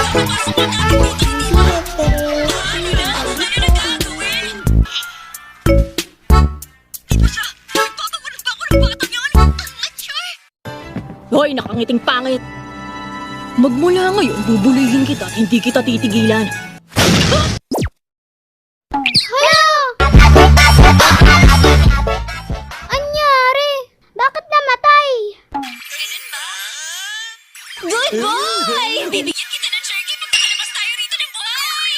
Hoy, nakangiting pangit! Magmula ngayon, bubulihin kita at hindi kita titigilan. Hello! Anyari? Bakit namatay? Good boy! Bibigyan kita ng jerky pag nakalabas tayo rito ng buhay!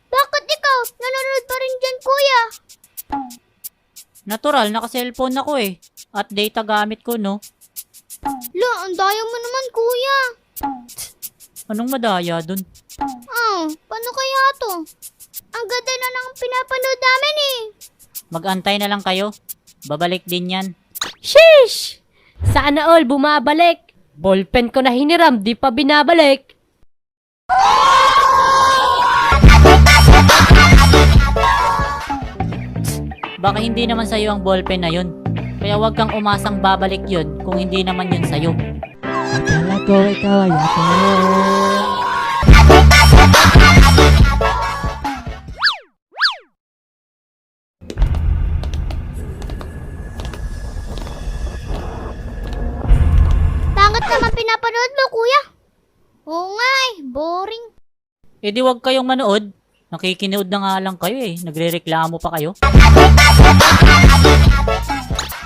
Bakit ikaw? Nanonood pa rin dyan, kuya. Natural, naka-cellphone ako eh. At data gamit ko, no? Lo, ang daya mo naman, kuya. Anong madaya dun? Paano kaya to? Ang ganda na lang pinapanood namin eh. Mag-antay na lang kayo. Babalik din yan. Sheesh! Sana all bumabalik. Ballpen ko na hiniram, di pa binabalik. Baka hindi naman sa'yo ang ballpen na yun. Kaya wag kang umasang babalik yun kung hindi naman yun sa'yo. Akala ko ikaw ay ako. Pangit naman pinapanood mo, kuya. Oo nga boring. Eh di wag kayong manood. Nakikinood na nga lang kayo eh. Nagrereklamo pa kayo.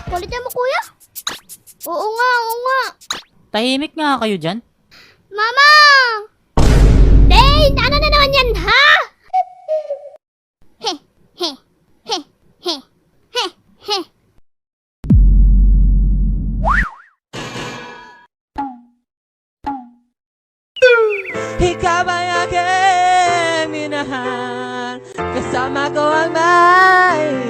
Kulitan mo, kuya. Oo nga. Tahimik nga kayo dyan. Mama! Dane, ano na naman yan, ha? He. Ikaw ay aking minahal, kasama ko ang may